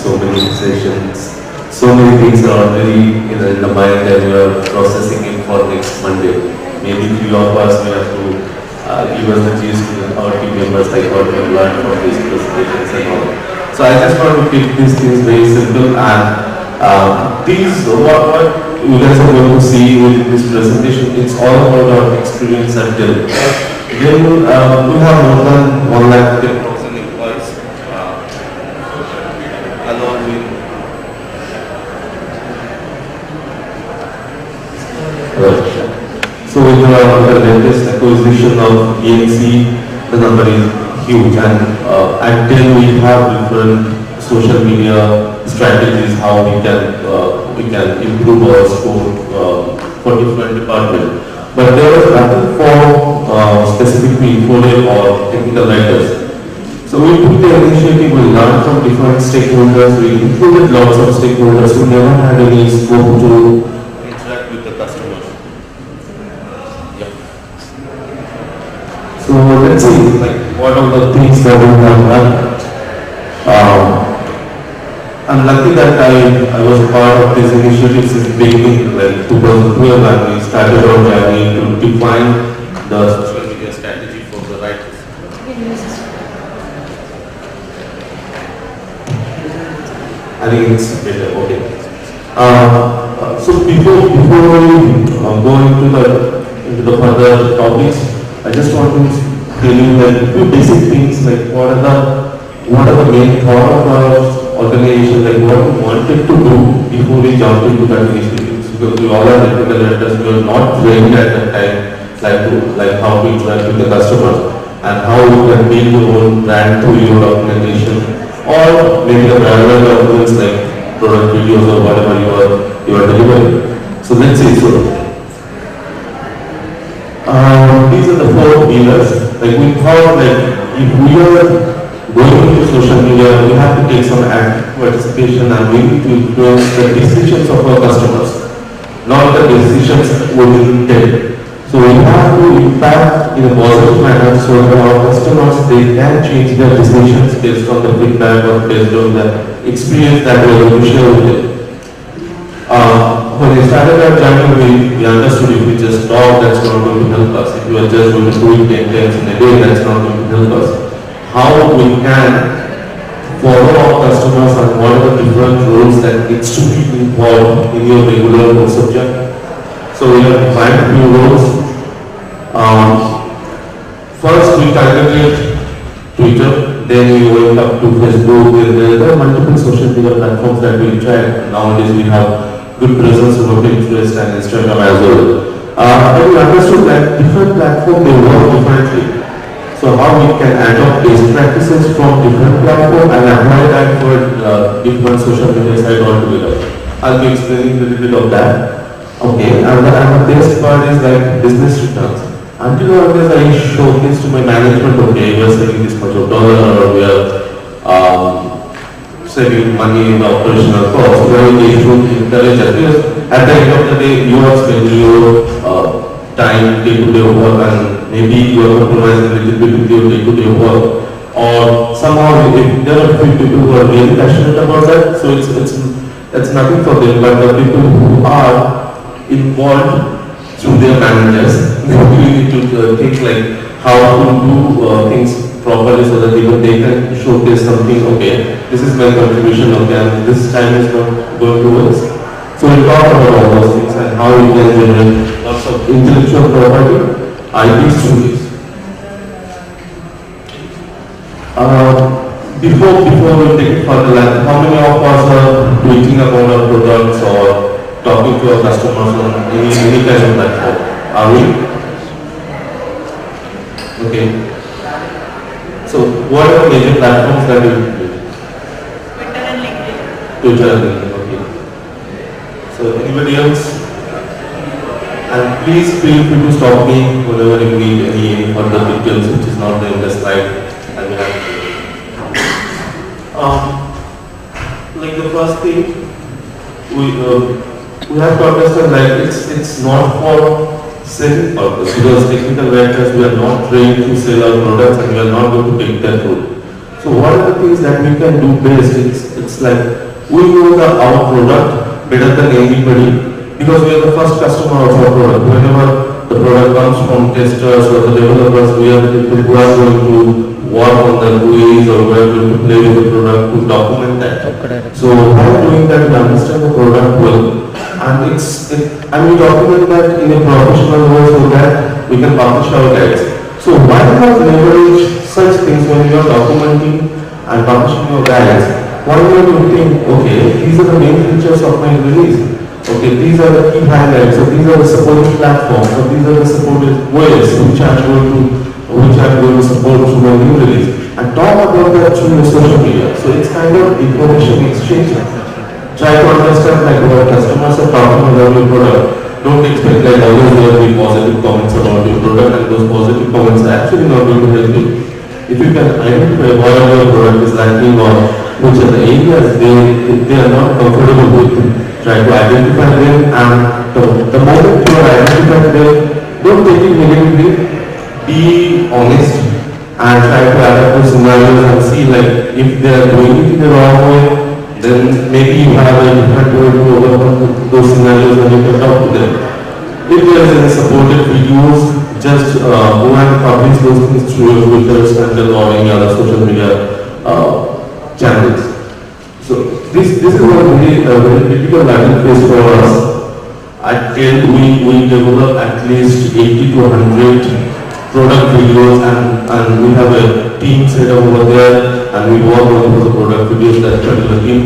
so many sessions, so many things are already in the mind and we are processing it for next Monday. Maybe few of us may have to give us the gist to our team members like what we have learned from these presentations and all. So I just want to keep these things very simple and what you guys are going to see with this presentation, it's all about our experience at Dell. Dell, we have more than 1,10,000 employees, along with so with the latest acquisition of EMC, the number is huge, and at Dell we have different social media strategies how we can improve our score for different departments. But there was nothing for specifically infodel or technical writers. So we took the initiative, we learned from different stakeholders, we included lots of stakeholders who never had any scope to interact with the customers. Yeah. So let's see, like what are the things that we have done. I'm lucky that I was part of this initiative since the beginning, like 2012, and we started our journey to define the social media strategy for the writers. I think it's better, okay. So before we go into the further topics, I just want to tell you that a few basic things like what are the main thought of our organization, like what we wanted to do before we jumped into that initiative. Because we all are technical writers, we were not trained at that time, like how to interact with the customers and how you can build your own brand through your organization, or maybe the parallel documents like product videos or whatever you are delivering. So let's see. So these are the 4 pillars. Like we thought, like if we are going into social media, we have to take some active participation and we need to influence the decisions of our customers, not the decisions within Dell. So we have to impact in a positive manner so that our customers, they can change their decisions based on the feedback or based on the experience that we are going to share with them. When we started our journey, we understood if we just talk, that's not going to help us. If we are just going to do it 10 times in a day, that's not going to help us. How we can follow our customers and what are the different roles that needs to be involved in your regular course of journey. So we have defined a few roles. First we targeted Twitter, then we went up to Facebook, and there are multiple social media platforms that we tried. Nowadays we have good presence over Pinterest and Instagram as well. But we understood that different platforms, they work differently. So how we can adopt best practices from different platforms and apply that for different social media sites altogether. I'll be explaining a little bit of that. Okay, and the best part is like business returns. Until nowadays I showcase to my management, okay, we are saving this much of dollar or we are saving money in the operational cost. Where they should encourage us because at the end of the day you are spending your time day-to-day work and maybe you are compromising a little bit with your day-to-day work, or somehow if there are few people who are really passionate about that, so it's nothing for them, but the people who are involved through their managers, we need to think like how to do things properly so that even they can showcase something, okay, this is my contribution, okay, and this time is not going to waste. So we talk about all those things and how we can generate lots of intellectual property, IP stories. Before we take it further, like how many of us are tweeting about our products or talking to our customers on any kind of platform? Are we? Okay. So what are the major platforms that you use? Twitter and LinkedIn. Twitter and LinkedIn, okay. So anybody else? And please feel free to stop me whenever you need any further details which is not there in the slide. I will have to. Like the first thing, we have to understand that it's not for selling purpose, because technical writers, we are not trained to sell our products and we are not going to take that route. So what are the things that we can do best? It's like we know our product better than anybody because we are the first customer of our product. Whenever the product comes from testers or the developers, we are the people who are going to work on the GUIs or we are going to play with the product to document that. So by doing that, we understand the product well, and and we document that in a professional way so that we can publish our guides. So why not leverage such things when you are documenting and publishing your guides? Why not you think, okay, these are the main features of my release. Okay, these are the key highlights, so these are the supported platforms, so these are the supported ways which I'm going to support through my new release. And talk about that through your social media. So it's kind of information exchange. Try to understand like what customers are talking about your product. Don't expect like always there will be positive comments about your product and those positive comments are actually not going to help you. If you can identify what your product is lacking or which are the areas they are not comfortable with, try to identify them, and the moment you are identifying them, don't take it negatively, be honest and try to adapt those scenarios and see like if they are doing it in the wrong way, then maybe you have a different way to overcome those scenarios and you can talk to them. If there is any supported videos, just go and publish those things through your Twitter, Snapchat or any other social media channels. So this is a very critical learning phase for us. At TEL we develop at least 80 to 100 product videos and we have a team set up over there and we work on the product videos that particular team.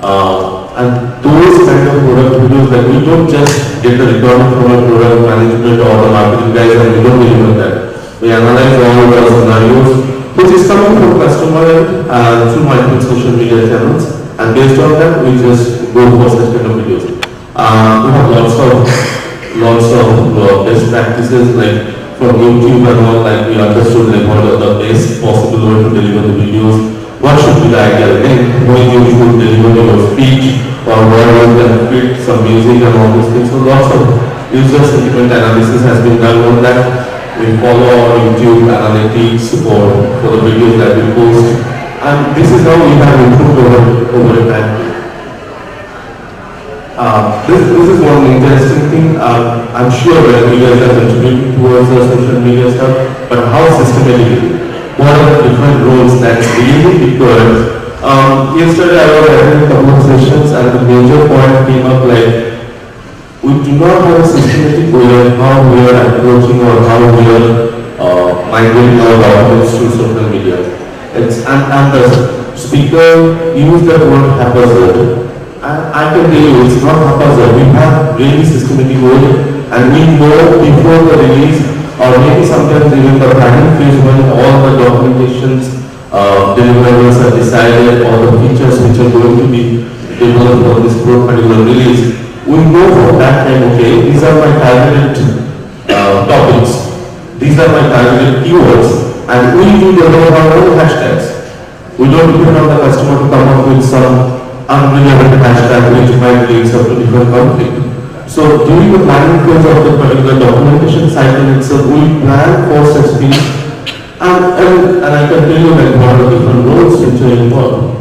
And those kind of product videos that we don't just get the requirement from our product management or the marketing guys and we don't deliver that. We analyze all the scenarios which is coming from customer and through multiple social media channels. And based on that, we just go for such kind of videos. We have lots of best practices like from YouTube and all, like we understood like what are the best possible way to deliver the videos. What should be the ideal length, when you should deliver your speech, or where you can fit some music and all these things. So lots of user sentiment analysis has been done on that. We follow our YouTube analytics for the videos that we post. And this is how we have improved over time. This is one interesting thing. I'm sure that you guys are contributing towards the social media stuff, but how systematically? What are the different roles that's really required? Yesterday I was having a couple of sessions and the major point came up like we do not have a systematic way of how we are approaching or how we are migrating our documents through social media. And the speaker used the word haphazard. And I can tell you it's not haphazard. We have really systematic way and we know before the release or maybe sometimes even the planning phase when all the documentations deliverables are decided or the features which are going to be developed for this particular release. We know from that time, okay, these are my targeted topics. These are my targeted keywords. And we do develop our own hashtags. We don't depend on the customer to come up with some unrelevant hashtag which might lead to different conflict. So during the planning phase of the particular documentation cycle itself, we plan for such things and I can tell you like what are the different roles which are involved.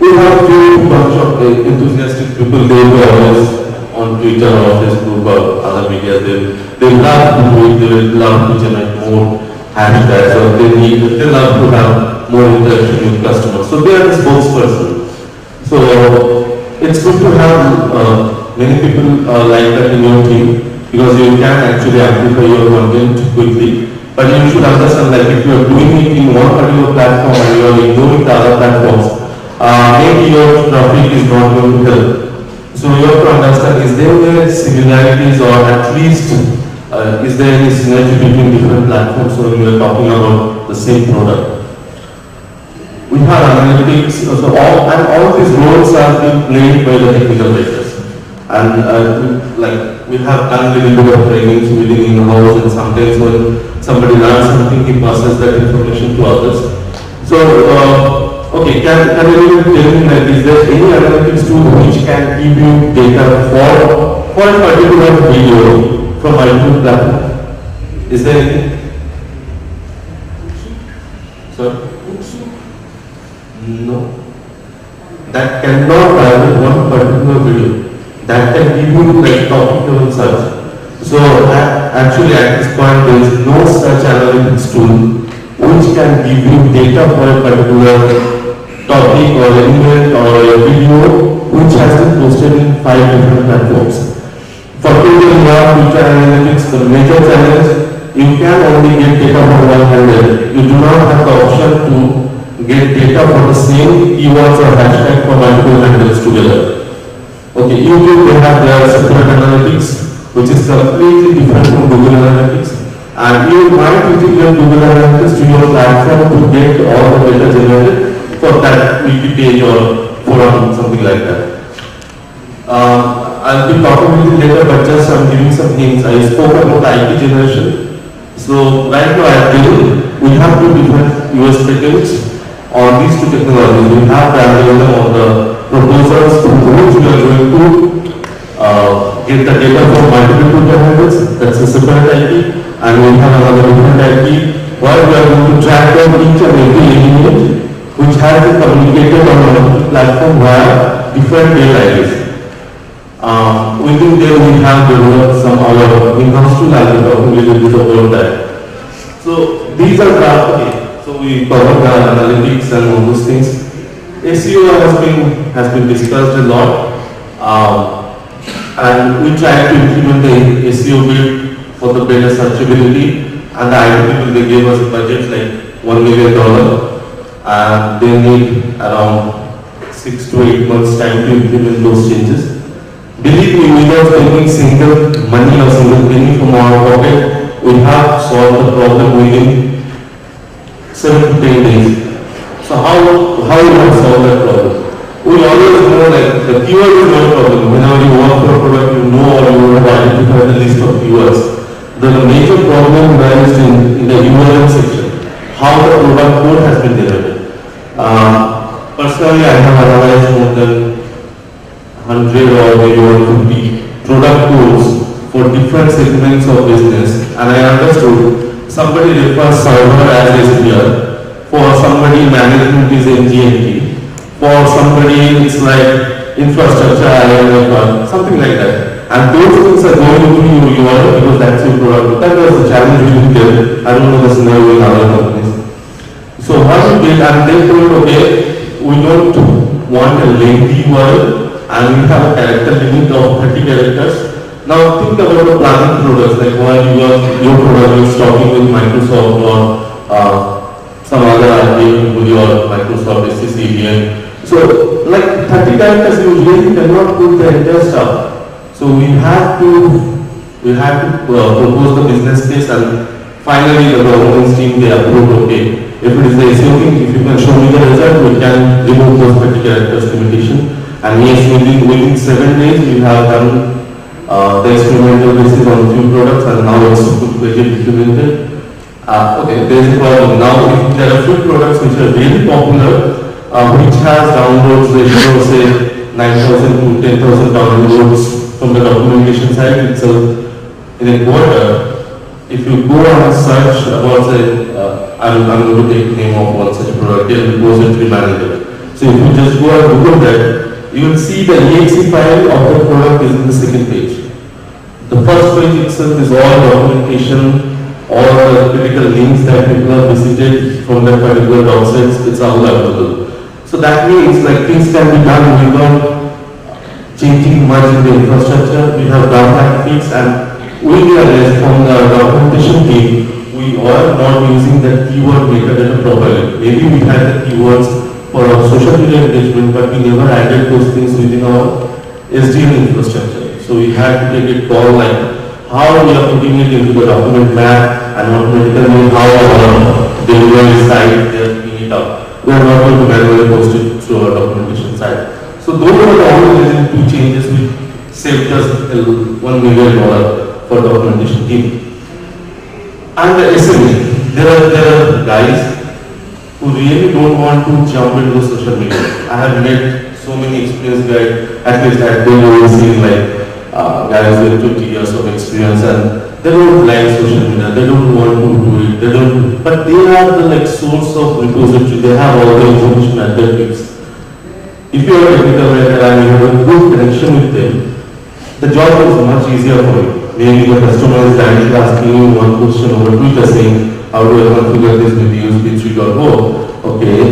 We have a bunch of enthusiastic people, they will always on Twitter or Facebook or other media, they love to do it, they will love to generate more hashtags or they love to have more interaction with customers. So they are the spokesperson. So it's good to have many people like that in your team because you can actually amplify your content quickly. But you should understand that if you are doing it in one particular platform and you are ignoring the other platforms, maybe your traffic is not going to help. So you have to understand, is there similarities or at least is there any synergy between different platforms when we are talking about the same product? We have analytics, so all these roles are being played by the technical writers. And like we have done a little bit of trainings within in-house and sometimes when somebody learns something, he passes that information to others. So, okay, can you tell me like, is there any analytics tool which can give you data for a particular video from multiple platform? Is there anything? Sir? No. That cannot target one particular video. That can give you like topic level search. So actually at this point there is no search analytics tool which can give you data for a particular topic or element or a video which has been posted in 5 different platforms. For Google Twitter Analytics, the major challenge, you can only get data from one handle. You do not have the option to get data for the same keywords or hashtag for multiple handles together. Okay, YouTube, they have their separate analytics, which is completely different from Google Analytics. And you might integrate Google Analytics to your platform to get all the data generated for that wiki page or forum, something like that. I'll be talking with you later, but just I'm giving some hints. I spoke about the IP generation. So right now at Dell, we have two different US patents on these two technologies. We have the algorithm on the proposals through which we are going to get the data from multiple Twitter handles. That's a separate IP. And we have another different IP where we are going to track down each and every element which has been communicated on a platform via different Dell IDs. Within there we have developed some our in-house tool. I will talk a little bit about that. So these are the, okay, so we covered the analytics and all those things. SEO has been discussed a lot, and we tried to implement the SEO build for the better searchability, and the IT people, they gave us a budget like $1 million, and they need around 6 to 8 months time to implement those changes. Believe me, without spending single money or single penny from our pocket, we have solved the problem within 7 to 10 days. So how we have solved that problem? We always know like the keyword is not a problem. Whenever you work for a product, you know or you want to identify the list of keywords. The major problem lies in the URL section, how the product code has been generated. Personally, I have analyzed more than 100 or maybe 150 product codes for different segments of business, and I understood somebody refers server as SPR, for somebody management is NGNT, for somebody it's like infrastructure, something like that. And those things are going to be your URL because that's your product. That was the challenge we did. I don't know the scenario in other companies. So how we did, and they told, okay, we don't want a lengthy URL, and we have a character limit of 30 characters. Now think about the plugin products, like while your product is talking with Microsoft or some other RPA with your Microsoft SCCDN. So like 30 characters usually cannot put the entire stuff. So we have to propose the business case, and finally the governance team, they approved, okay, if it is the SEO thing, if you can show me the result, we can remove those 30 characters limitation. And yes, within 7 days we have done the experimental basis on a few products, and now it's implemented. Okay, there is a problem. Now if there are few products which are really popular, which has downloads ratio say 9,000 to 10,000 downloads from the documentation side itself in a quarter. If you go on a search about say, I'm going to take the name of one such product, repository manager. So if you just go and Google that, you will see the exe file of the product is in the second page. The first page itself is all documentation, all the critical links that people have visited from that particular doc sets, it's all available. So that means like things can be done without changing much in the infrastructure. We have done that fix, and we realized from the documentation team, we are not using the keyword metadata properly. Maybe we had the keywords for our social media engagement, but we never added those things within our SDN infrastructure. So we had to take a call like how we are putting it into the document map, and automatically how our delivery side they are picking it up. We are not going to manually post it through our documentation side. So those are the only two changes which saved us $1 million for documentation team. And the SME, there are guys who really don't want to jump into social media. I have met so many experienced guys, at least I've been overseeing like guys with 20 years of experience, and they don't like social media, they don't want to do it, they don't, but they are the like source of repository, they have all the information at their tips. If you are a technical writer and you have a good connection with them, the job is much easier for you. Maybe the customer is directly asking you one question over Twitter saying, how do I configure this with USB 3.0? Okay,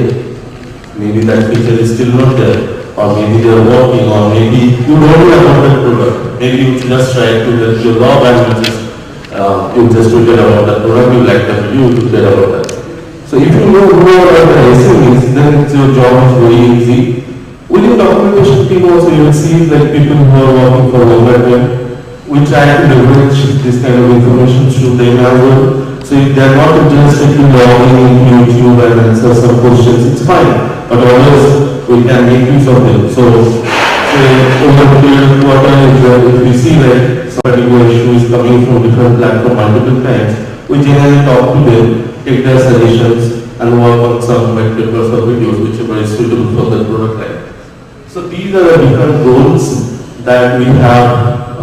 maybe that feature is still not there. Or maybe they are working, or maybe you don't know about that product. Maybe you just try to get your log and you just tweeted about that product, you like that video, you tweeted about that. So if you know who are the SMEs, then your job is very easy. Within documentation team also you will see like people who are working for longer. We try to leverage this kind of information through them as well. So if they are not interested in logging into YouTube and answer some questions, it's fine. But always we can make use of them. So say over the period of quarter, if we see like some particular issue is coming from different platforms multiple times, we generally talk to them, take their suggestions and work on some white papers or videos whichever is suitable for the product line. So these are the different roles that we have,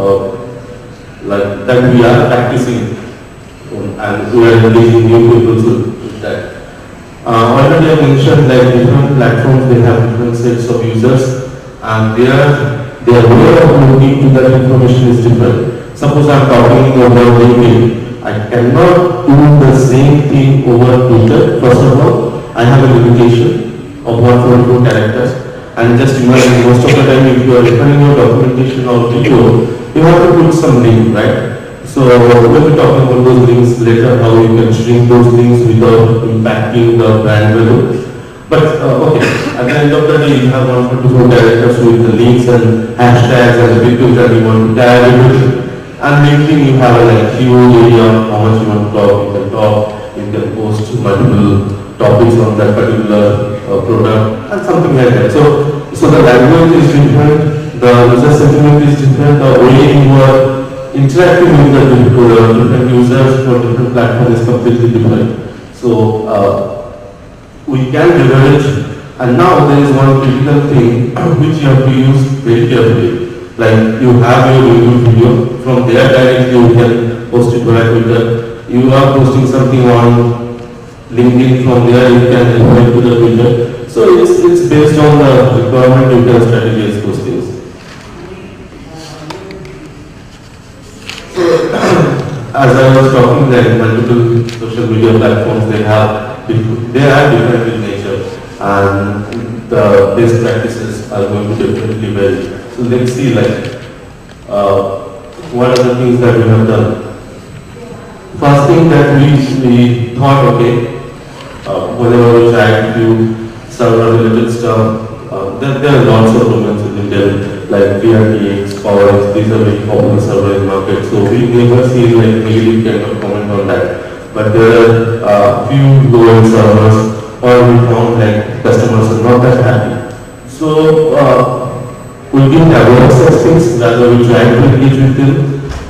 that we are practicing, and we are engaging new people with that. Already I mentioned that different platforms, they have different sets of users, and their way of looking to that information is different. Suppose I am talking about LinkedIn, I cannot do the same thing over Twitter. First of all, I have a limitation of 144 characters. And just imagine, most of the time if you are referring your documentation or video, you have to put some link, right? So we'll be talking about those links later, how you can shrink those links without impacting the brand value. But okay, at the end of the day, you have 144 characters with the links and hashtags and the people that you want to tag everything. And LinkedIn, you have a like huge area, how much you want to talk, you can post multiple topics on that particular product and something like that. So the language is different, the user sentiment is different, the way you are interacting with the different users for different platforms is completely different. So we can leverage, and now there is one critical thing which you have to use very carefully. Like you have your YouTube video, from there directly you can post it via Twitter. You are posting something on LinkedIn, from there you can invite to the Twitter. So it's based on the requirement you can strategize those things. So as I was talking that multiple social media platforms, they are different in nature, and the best practices are going to definitely vary. So let's see like what are the things that we have done. First thing that we thought, okay, whenever we try to do server related stuff, there are lots of domains within Dell, like PRTX, PowerX, these are very popular server in market. So we never see like negative kind of comment on that. But there are few low-end servers, or we found like customers are not that happy. So we didn't avoid such things, rather we tried to engage with them.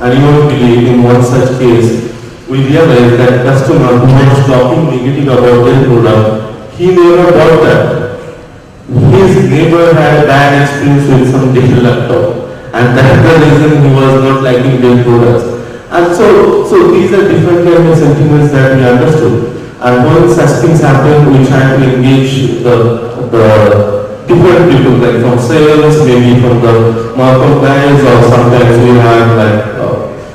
And even in one such case, we realized that customer who was talking negative about their product, he never bought that. His neighbor had a bad experience with some Dell laptop, and that's the reason he was not liking Dell products. And so these are different kind of sentiments that we understood. And when such things happen, we try to engage the different people, like from sales, maybe from the market guys, or sometimes we have like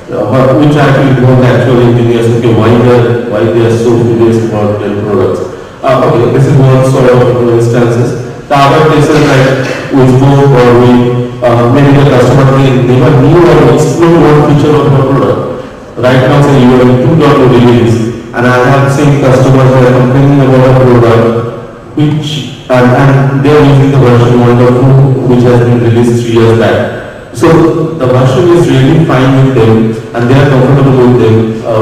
we try to involve the actual engineers. Okay, why they are so furious about their products. Okay, this is one sort of instances. The other cases like we spoke, or maybe the customer never knew or explored one feature of the product. Right now, say you are in 2.0 release, and I have seen customers who are complaining about a product which and they are using the version 1.2 which has been released 3 years back. So the version is really fine with them, and they are comfortable with them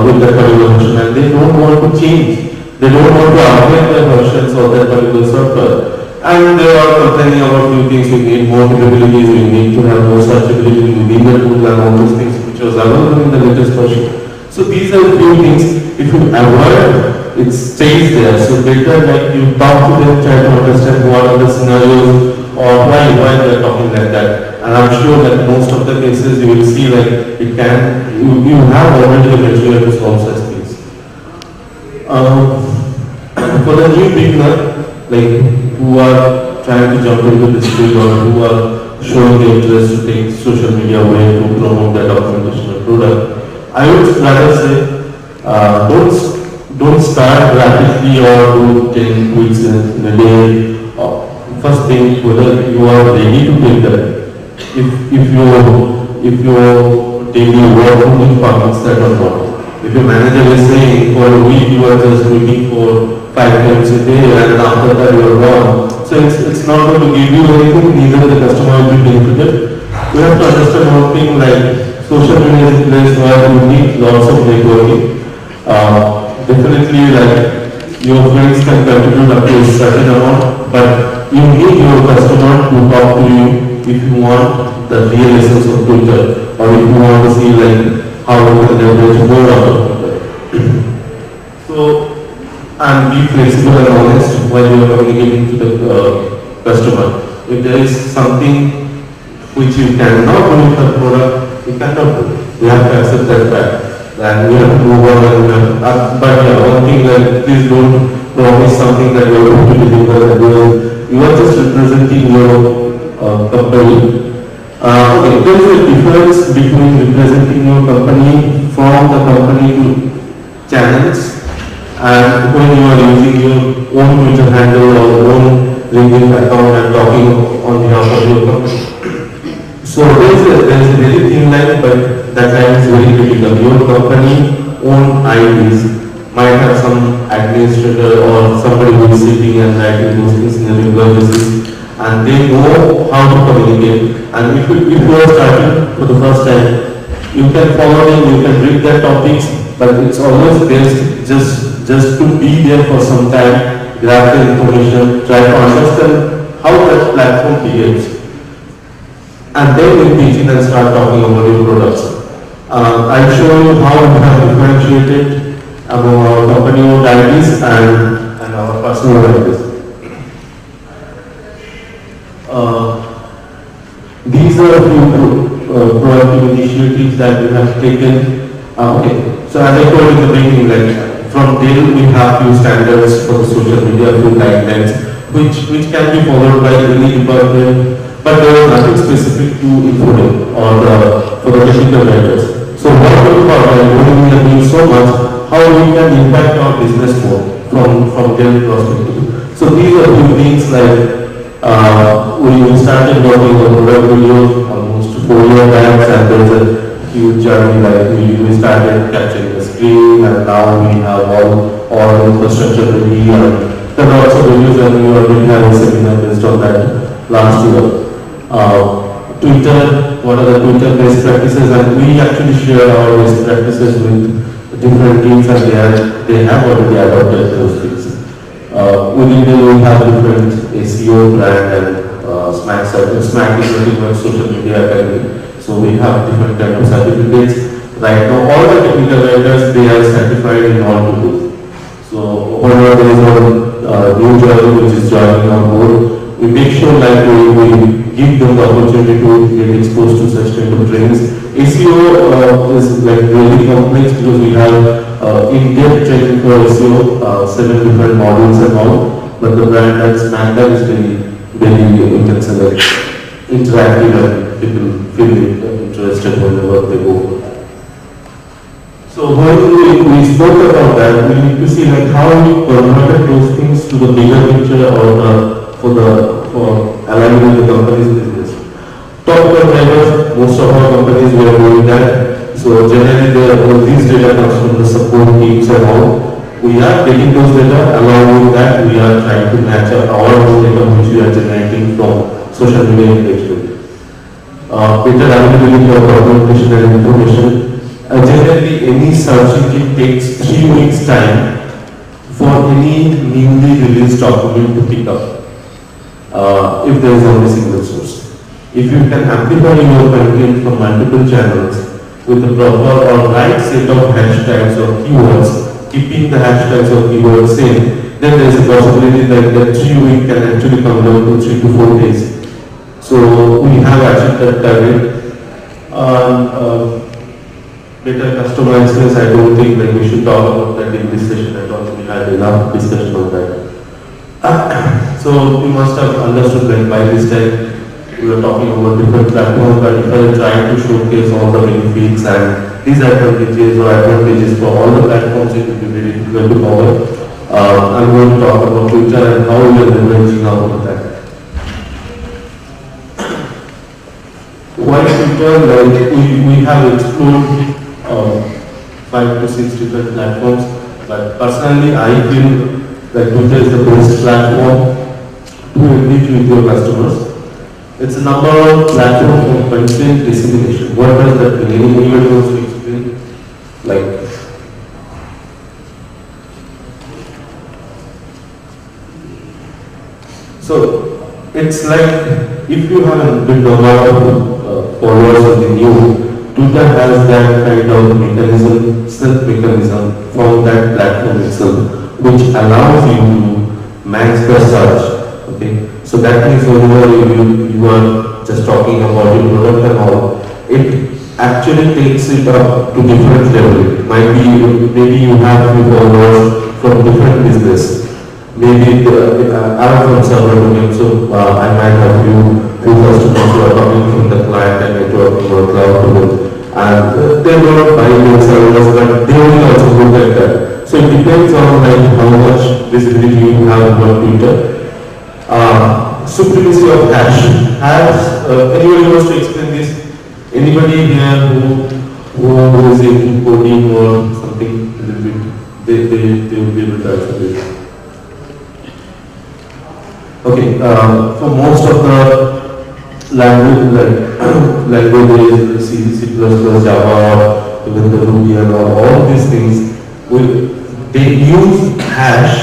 with that particular version, and they don't want to change. They don't want to upgrade their versions of that particular software. And they are complaining about few things. We need more capabilities, we need to have more searchability within the tool and all those things which was available in the latest version. So these are the few things, if you avoid, it stays there. So better like you talk to them, try to understand what are the scenarios or why they are talking like that. And I'm sure that most of the cases you will see like it can, you have already the material to solve such things. For the new beginner, like who are trying to jump into this field or who are showing the interest to take social media away to promote their documentation or product, I would rather say don't start rapidly or do 10 tweets in a day. First think whether you are ready to take that. If your daily work only permits that or not. If your manager is saying for a week you are just meeting for 5 times a day and after that you are gone, so it's not going to give you anything, neither the customer will be benefited. You have to understand one thing, like social media is a place where you need lots of networking. Definitely like your friends can contribute up to a certain amount, but you need your customer to talk to you if you want the real essence of Twitter, or if you want to see like how you can leverage more out of Twitter. So, and be flexible and honest while you are communicating to the customer. If there is something which you cannot do with the product, you cannot do. We have to accept that fact. And we have to move on and but yeah, one thing that please don't promise something that you are going to deliver, and you are just representing your company. Okay, there is a difference between representing your company from the company to channels, and when you are using your own Twitter handle or own LinkedIn account and talking on behalf of your company. So there is a very thin line, but that line is very critical. Your company own IDs might have some administrator or somebody who is sitting and writing those things in a regular basis, and they know how to communicate. And if you are starting for the first time, you can follow them, you can read their topics, but it's always best just to be there for some time, grab the information, try to understand how that platform behaves. And then we pitch in and start talking about your products. I'll show you how we have differentiated among our company-owned IDs and our personal IDs. These are a few proactive initiatives that we have taken. Okay, so as I told in the beginning, like from Dell we have few standards for the social media, few guidelines, which can be followed by any department. But there was nothing specific to Infodel or for the technical writers. So what we thought, by we are doing so much, how we can impact our business more from their perspective. So these are few things like we started working on product videos almost 4 years back, and there is a huge journey. Like we started capturing the screen, and now we have all infrastructure ready. And there are also videos, and we already have a seminar based on that last year. Twitter, what are the Twitter best practices, and we actually share our best practices with different teams, and they have already adopted those things. Within them we have different SEO brand and Smack is nothing but social media academy. So we have different kind of certificates. Right now all the technical writers, they are certified in all tools. So whenever there is a new joiner which is joining on board, we make sure like we give them the opportunity to get exposed to such kind of trainings. SEO is like really complex because we have in-depth training for SEO, 7 different modules and all. But the brand that Smack is very you can say like interactive, and people feel interested whenever they go for that. So when we spoke about that, we need to see like how we converted those things to the bigger picture or for aligning with the company's business. Top drivers, most of our companies were doing that. So generally these data comes from the support teams and all. We are getting those data. Along with that, we are trying to match our own data which we are generating from social media engagement. Better availability of documentation and information. Generally, any search engine takes 3 weeks time for any newly released document to pick up. If there is only single source. If you can amplify your content from multiple channels with the proper or right set of hashtags or keywords, keeping the hashtags or keywords same, then there is a possibility that 3 weeks can actually come down to 3 to 4 days. So we have achieved that target. Better customer experience, I don't think that we should talk about that in this session at all. We had enough discussion on that. So you must have understood that by this time we are talking about different platforms, but if I am trying to showcase all the benefits and disadvantages or advantages for all the platforms, it will be very difficult to cover. I'm going to talk about Twitter and how we are leveraging out of that. Why Twitter? Like we have explored 5 to 6 different platforms, but personally I feel that Twitter is the best platform to engage with your customers. It's a number one platform for content dissemination. What does that mean? Anybody wants to explain? Like, so it's like if you have a good number of followers on the new, Twitter has that kind of mechanism, self-mechanism from that platform itself, which allows you to manage the search. Okay, so that means whenever you are just talking about your product and all, it actually takes it up to different level. Maybe you have few followers from different business. Maybe I'm from server domain, so I might have few customers who are coming from the client and networking or cloud domain. And they will not buy your servers, but they will also look at that. So it depends on like how much visibility you have on Twitter. Supremacy of hash. Anybody wants to explain this? Anybody here who is into coding or something a little bit? They will be able to answer this. Okay, for most of the languages, C++, Java, even the Ruby and all these things, they use hash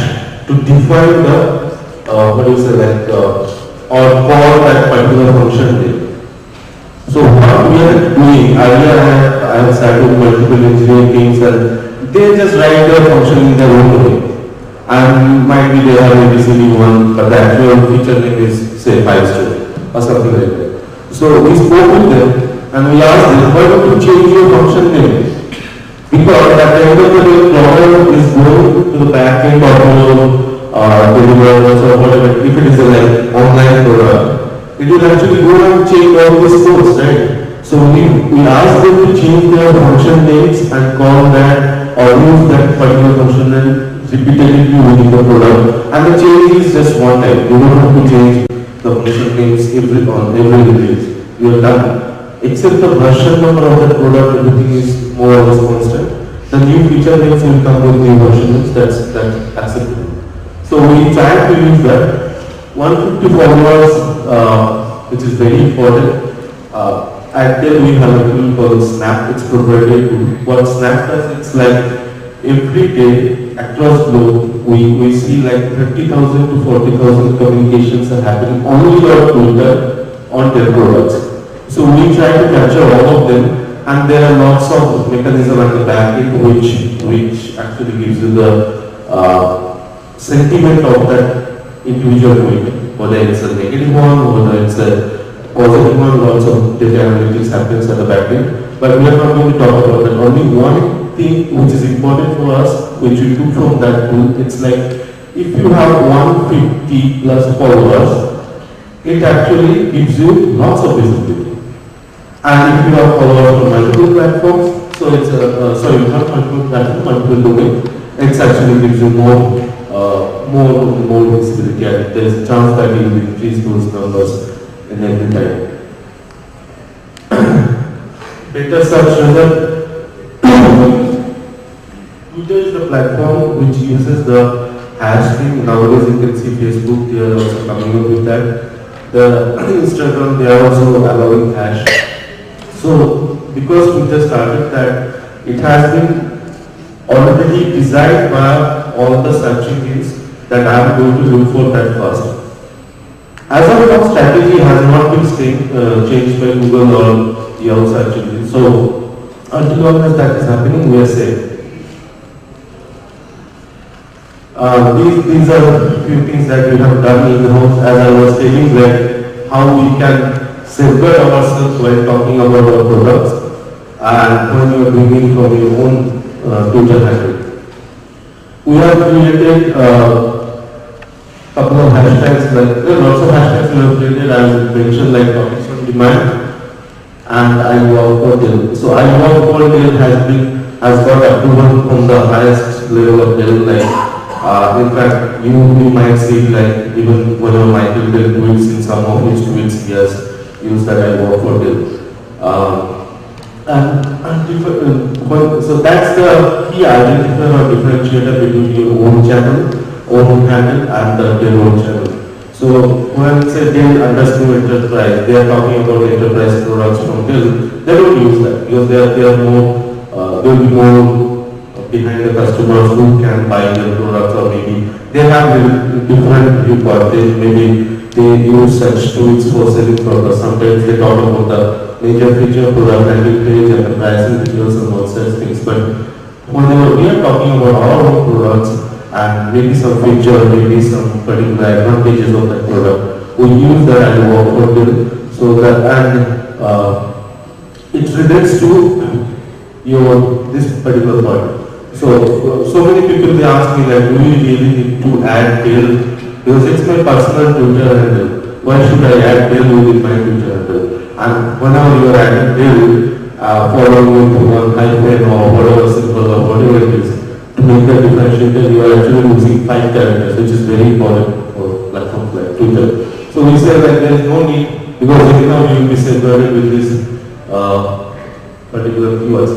to define the or call that particular function name. So what we are doing, earlier I have started multiple engineering teams and they just write their function in their own way. And might be they have ABCD1, but the actual feature name is say 5 string or something like that. So we spoke with them and we asked them, why don't you change your function name? Because at the end of the day, program is going to the backend or delivers or whatever. If it is a like online product, it will actually go and change all this codes, right? So we asked them to change their function names and call that or use that particular function name repeatedly within the product, and the change is just one time. You don't have to change the function names every release. You are done. Except the version number of the product, everything is more or less constant. The new feature names will come with new version names. That's acceptable. So we try to use that. 150 followers, which is very important. At Dell we have a tool called Snap. It's proprietary tool. What Snap does, it's like every day across globe, we see like 30,000 to 40,000 communications are happening only on Twitter on their products. So we try to capture all of them, and there are lots of mechanisms at the back end which actually gives you the sentiment of that individual tweet, whether it's a negative one, whether it's a positive one. Lots of data analytics happens at the back end, but we are not going to talk about that. Only one thing which is important for us, which we took from that tool, it's like if you have 150 plus followers, it actually gives you lots of visibility. And if you have followers from multiple platforms, so it's not multiple platforms, multiple domain, it actually gives you more visibility, and there's a chance that you will increase those numbers in every time. Better search result. Twitter is the platform which uses the hash thing. Nowadays you can see Facebook, they are also coming up with that. The Instagram, they are also allowing hash. So because Twitter started that, it has been already designed by all the search engines that I am going to look for that first. As of now, strategy has not been changed by Google or Yahoo search engine. So until as that is happening, we are safe. These are a few things that we have done in the house. As I was telling, like how we can safeguard ourselves while talking about our products and when you are doing it from your own Twitter handle. We have created couple of hashtags, like there are lots of hashtags we have created. I will mention like topics on demand and I work for Dell. So I work for Dell has got approval from the highest level of Dell. In fact, you might see like even whenever Michael Dell tweets, in some of his tweets he has used that I work for Dell. So that's the key identifier or differentiator between your own channel, own handle and their own channel. So when say Dell underscore enterprise, they are talking about enterprise products from Dell. They don't use that because they are more they will be more behind the customers who can buy their products, or maybe they have different viewpoint. Maybe they use such tools for selling products. Sometimes they talk about the major feature, product landing page, and the pricing details and all such things. But whenever we are talking about our own products and maybe some feature, maybe some particular advantages of that product, we use that as a work model. So that it relates to this particular point. So many people they ask me like, do you really need to add Dell? Because it's my personal Twitter handle. Why should I add Dell within my Twitter handle? And whenever you are adding Dell, following with one hyphen or whatever symbol or whatever it is, to make the differentiator, you are actually using 5 characters, which is very important for platforms like Twitter. So we say that there is no need, because anyhow you will be safeguarded with this particular keywords.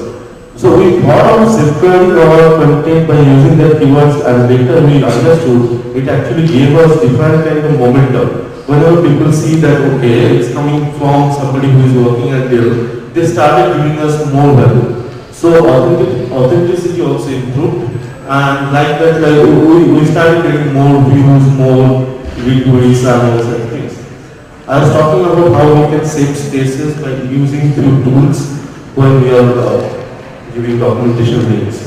So we thought of safeguarding our content by using the keywords, and later we understood it actually gave us different kind of momentum. Whenever people see that, okay, it's coming from somebody who is working at Dell, they started giving us more value. So authenticity also improved, and like that, we started getting more views, more retweets and all such things. I was talking about how we can save spaces by using few tools when we are giving documentation links.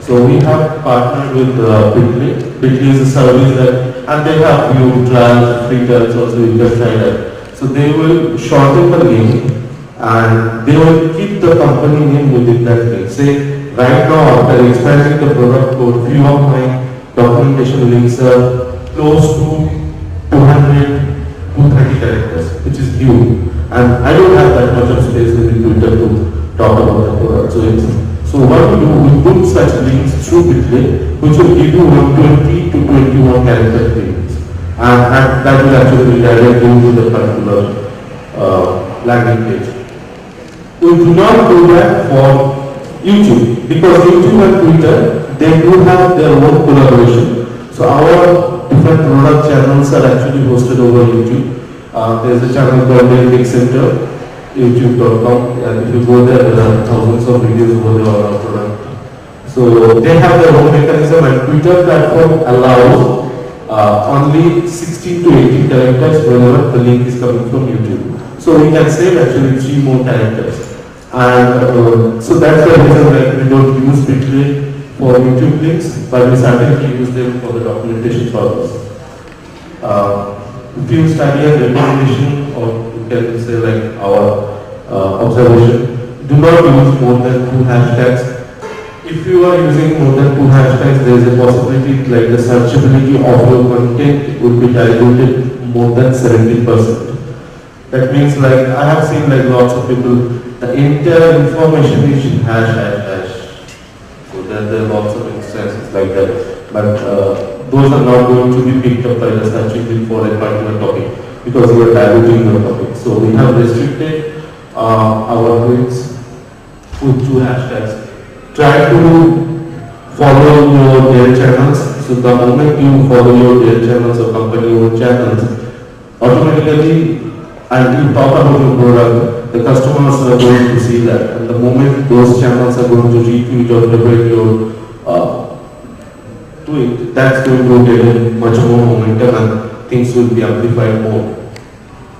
So we have partnered with Bitly. Bitly is a service that, and they have few trials, free trials also, you can try that. So they will shorten the link and they will keep the company name within that link. Say, right now after expanding the product code, few of my documentation links are close to 200, 230 characters, which is huge. And I don't have that much of space within Twitter to talk about the product. So what we do, we put such links through Bitly, which will give you 120 to 21 character links. And that will actually redirect you to the particular landing page. We do not do that for YouTube, because YouTube and Twitter, they do have their own collaboration. So our different product channels are actually hosted over YouTube. There's a channel called Dell Tech Center, youtube.com, and if you go there are thousands of videos over there on our product. So they have their own mechanism, and Twitter platform allows only 16 to 18 characters whenever the link is coming from YouTube. So we can save actually 3 more characters. And so that's the reason that we don't use Bitly for YouTube links, but we certainly use them for the documentation purpose. If you study a recommendation, or you can say like our observation, do not use more than 2 hashtags. If you are using more than 2 hashtags, there is a possibility like the searchability of your content will be diluted more than 70%. That means like I have seen like lots of people, the entire information is hash. So there are lots of instances like that. But those are not going to be picked up by the search engine for a particular topic, because we are diluting the topic. So we have restricted our tweets with 2 hashtags. Try to follow your Dell channels. So the moment you follow your Dell channels or company-owned channels, automatically, and you talk about your product, the customers are going to see that. And the moment those channels are going to retweet or debate your tweet, that's going to get much more momentum and things will be amplified more.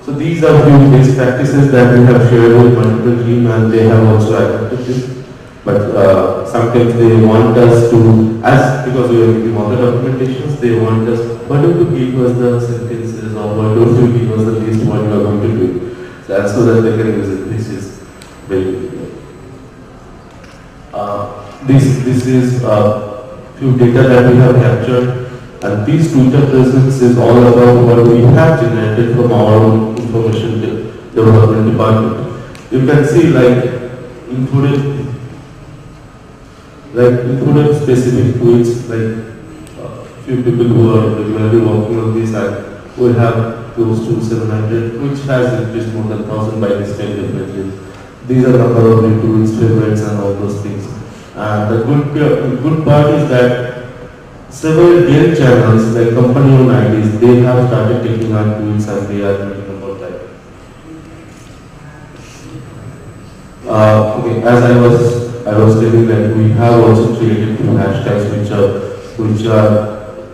So these are few best practices that we have shared with multiple teams, and they have also adapted this. But sometimes they want us to, because we are giving all the documentations, they want us, why don't you give us the sentences, or why don't you give us the list what you are going That's so that they can use it. This is very good. This is few data that we have captured, and this Twitter presence is all about what we have generated from our own information development department. You can see included specific tweets, few people who are regularly working on this, and we have close to 700, which has increased more than 1,000 by this time definitely. These are number of retweets, favorites, and all those things. And the good part is that several game channels, like company-owned IDs, they have started taking our tweets and they are tweeting about that. Okay, as I was telling that we have also created two hashtags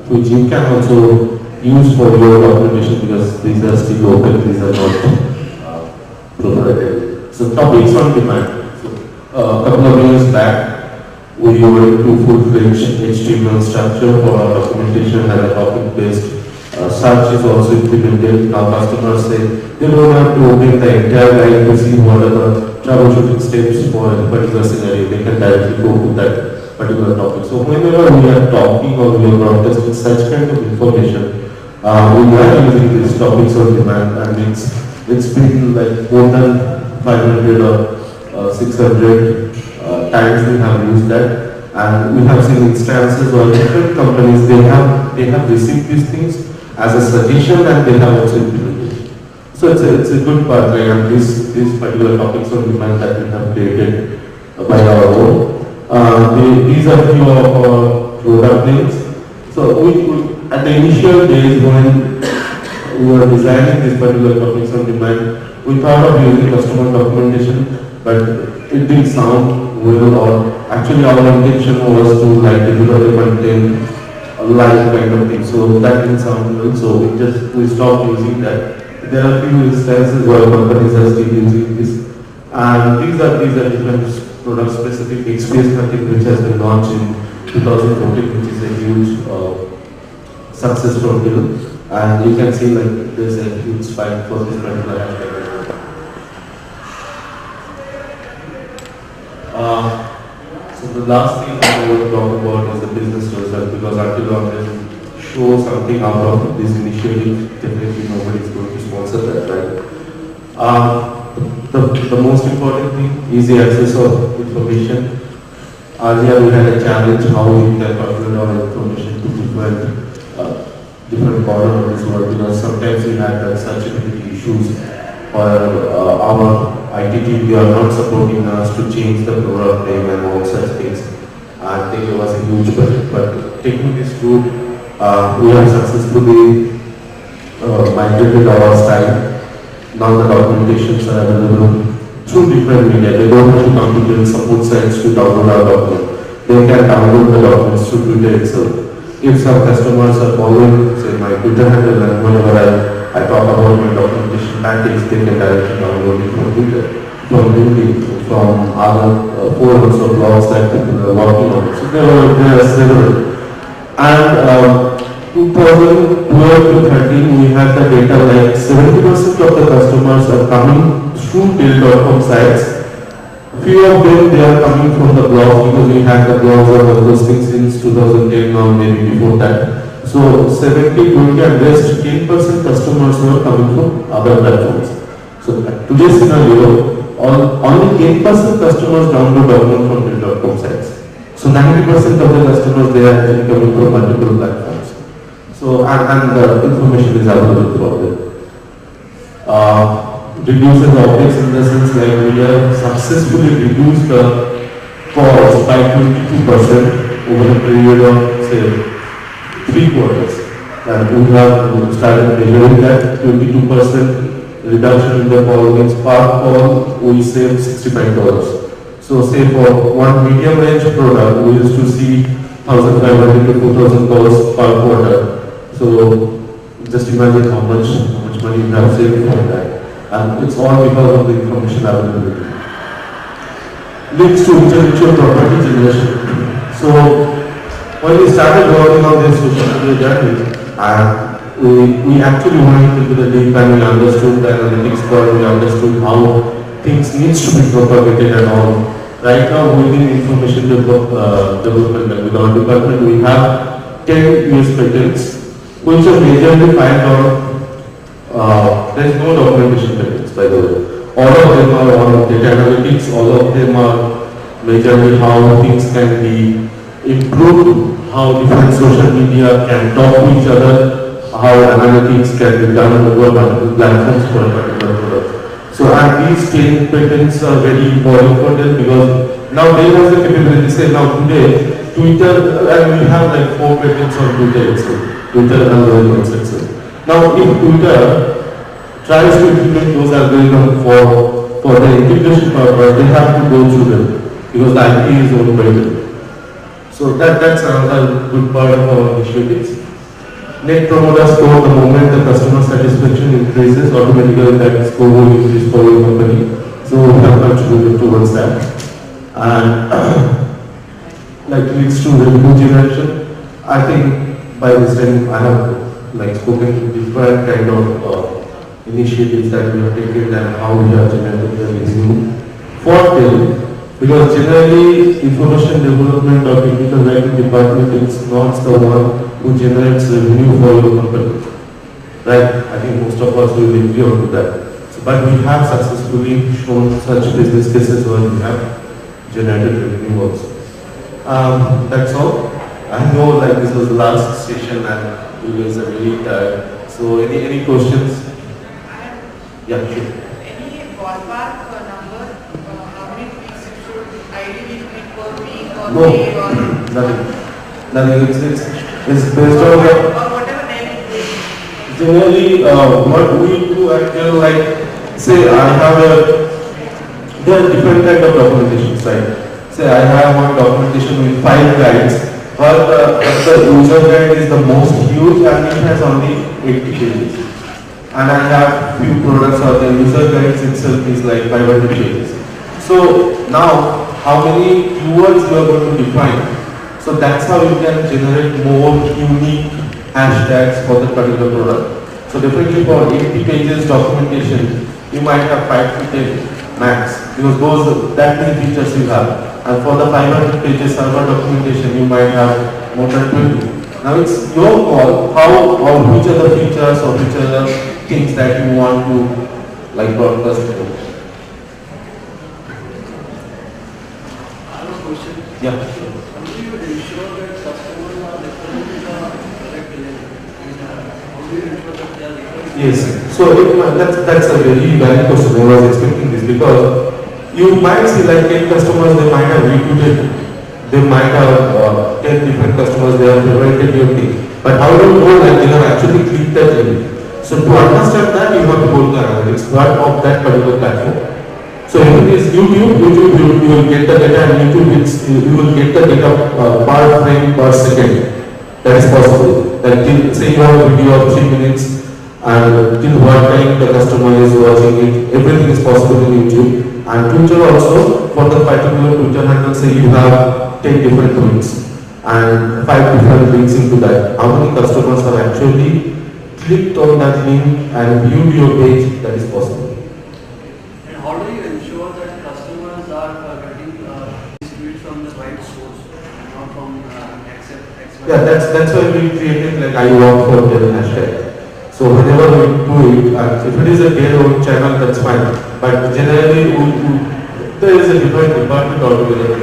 which you can also use for your documentation, because these are still open, these are not proprietary. So topics on demand. So a couple of years back, we were to full-fledged HTML structure for our documentation, and a topic-based search is also implemented. Now customers say they don't have to open the entire line to see what are the troubleshooting steps for a particular scenario. They can directly go to that particular topic. So whenever we are talking or we are broadcasting such kind of information, we are using these topics on demand, and it's been like more than 500 or 600 times we have used that, and we have seen instances where different companies they have received these things as a suggestion, and they have also implemented. So it's a good part, right? And these particular topics on demand that we have created by our own. These are few of our product names. So we at the initial days when we were designing these particular topics on demand, we thought of using customer documentation, but it didn't sound well, or actually our intention was to deliver the content live kind of thing. So that didn't sound well, so we stopped using that. There are few instances where companies are still using this, and these are different product specific. XPS 13, which has been launched in 2014, which is a huge success from here, and you can see there's a huge spike for this particular hashtag. So the last thing I want to talk about is the business result, because until I can show something out of this initiative, definitely nobody is going to sponsor that, right? The most important thing is the access of information. Earlier we had a challenge how we can upload our information to different corners of this world, because sometimes we had searchability issues, or our IT team, we are not supporting us to change the product name and all such things, and they gave us a huge budget. But taking this route, we have successfully migrated our style. Now the documentations are available through different media. They don't have to come to the support sites to download our document. They can download the documents through Twitter itself. If some customers are following, say, my Twitter handle, and whenever I talk about my documentation package, they can directly download it from Twitter, from LinkedIn, from other forums or blogs that people are working on. So there are several. And 2012 to 13, we had the data like 70% of the customers are coming through Dell.com sites. Few of them, they are coming from the blogs, because we had the blogs or all those things since 2010 or maybe before that. So 70, 20 and rest 10% customers were coming from other platforms. So at today's scenario, only 10% customers download document from Dell.com sites. So 90% of the customers, they are actually coming from multiple platforms. So and the information is available throughout it. Reduces optics in the sense like we have successfully reduced the cost by 22% over a period of say 3 quarters. And we have started measuring that 22% reduction in the call means per call we save $65. So say for one medium range product we used to see 1,500 to 2,000 calls per quarter. So just imagine how much money you have saved from that. And it's all because of the information availability. Leads to intellectual property generation. So when we started working on this social media journey, and we actually went into the deep and we understood the analytics part, we understood how things needs to be propagated and all. Right now, within information development and with our department, we have 10 US patents, which are majorly filed on, there is no documentation patents, by the way. All of them are on data analytics, all of them are majorly how things can be improved, how different social media can talk to each other, how analytics can be done over multiple platforms for a particular product. So and these 10 patents are very important for them because now they have the capability, say now today, Twitter, and we have like 4 patents on Twitter itself, Twitter algorithms itself. Now if Twitter tries to implement those algorithms for the integration purpose, they have to go through them because the IP is owned by them. So that's another good part of our initiatives. Net Promoter Score, the moment the customer satisfaction increases, automatically that score will increase for your company. So we have contributed towards that. And like leads to revenue generation. I think by this time I have like spoken to different kind of initiatives that we have taken and how we have generated the revenue for them. Because generally information development or technical writing department is not the one who generates revenue for your company. Right? I think most of us will agree on that. So, but we have successfully shown such business cases where we have generated revenue also. That's all. I know like this was the last session and you guys are really tired. So any questions? Yeah, sure. Any ballpark number? How many tweets you should ideally tweet per week or day or nothing. It's based on or whatever name it is. generally what we do actually like say I have there are different kind of documentations, right? Say I have one documentation with 5 guides, but the user guide is the most huge and it has only 80 pages. And I have few products or the user guides itself is like 500 pages. So now how many keywords you are going to define? So that's how you can generate more unique hashtags for the particular product. So definitely for 80 pages documentation, you might have 5 to 10 max because that many features you have. And for the 500 pages server documentation, you might have more than 20. Now it's your call how or which are the features or which are the things that you want to like broadcast. I have a question. Yeah. How do you ensure that customers are referring to the correct link? How do you ensure that they are referring? Yes. So that's a very valid question. I was expecting this because you might see like 10 customers they might have retweeted. They might have 10 different customers they have favorited your thing. But how do you know that they have actually clicked that link? So to understand that you have to go to the analytics part of that particular platform. So if it is YouTube, you will get the data and YouTube you will get the data per frame per second. That is possible. That till, say you have a video of 3 minutes and till what time the customer is watching it, everything is possible in YouTube. And Twitter also, for the particular Twitter handle, say you have 10 different tweets and 5 different links into that. How many customers have actually clicked on that link and viewed your page? That is possible. And how do you ensure that customers are getting these tweets from the right source, not from XY? Yeah, that's why we created like I work for Dell hashtag. So whenever we do it, if it is a Dell channel, that's fine. But generally, there is a different department altogether.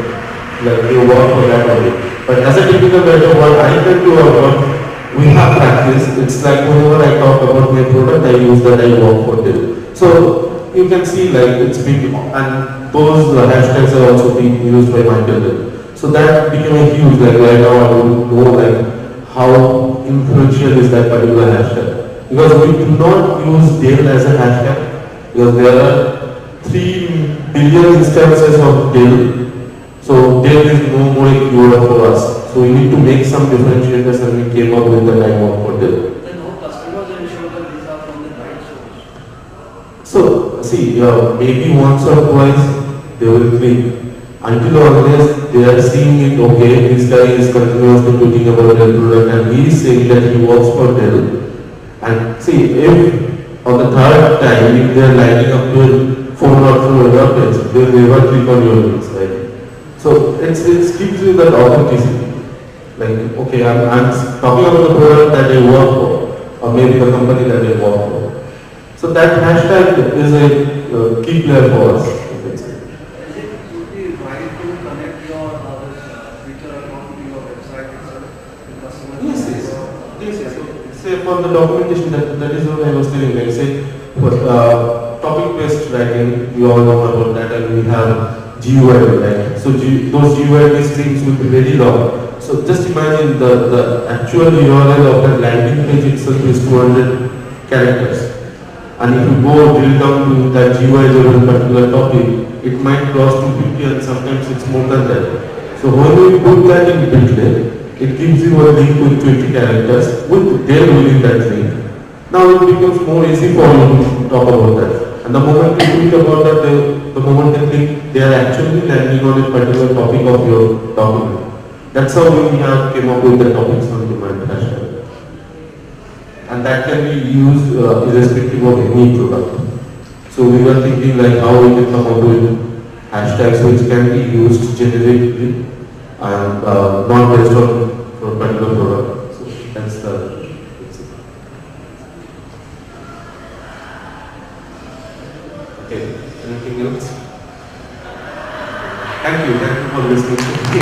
Like they work for that only. But as a typical writer, what I can do or what we have practice, it's like whenever I talk about my product, I use that I work for Dell. So you can see like it's been, and those hashtags are also being used by my Dell. So that became a huge, like right now I don't know like how influential is that particular hashtag. Because we do not use Dell as a hashtag, because there are 3 billion instances of Dell. So Dell is no more a keyword for us. So we need to make some differentiators and we came up with the I work for Dell. Then how customers ensure that these are from the right source? So see, maybe once or twice they will click. Until or unless they are seeing it, okay, this guy is continuously tweeting about Dell product and he is saying that he works for Dell. And see, if on the third time, if they are lining up your phone or through your page, they will never click on your links, right? So it gives you that authenticity. Like, okay, I'm talking about the product that I work for, or maybe the company that I work for. So that hashtag is a key player for us. Is it be right to connect your Twitter account to your website itself? The customer Yes. Say for the documentation, that is what I was telling. Like say, for topic-based writing, we all know about that, and we have GUID, right? So those GUID strings will be very long. So just imagine the actual URL of that landing page itself is 200 characters. And if you go drill down to that GUI of a particular topic, it might cross 250 and sometimes it's more than that. So when you put that in Bitly, it gives you a link with 20 characters with their within that link. Now it becomes more easy for you to talk about that. And the moment you think about that, the moment they think they are actually landing on a particular topic of your document. That's how we have came up with the topics on demand hashtag. And that can be used irrespective of any product. So we were thinking like how we can come up with hashtags which can be used generically and not based on for a particular product. So that's the okay. Anything else? Thank you for listening to me.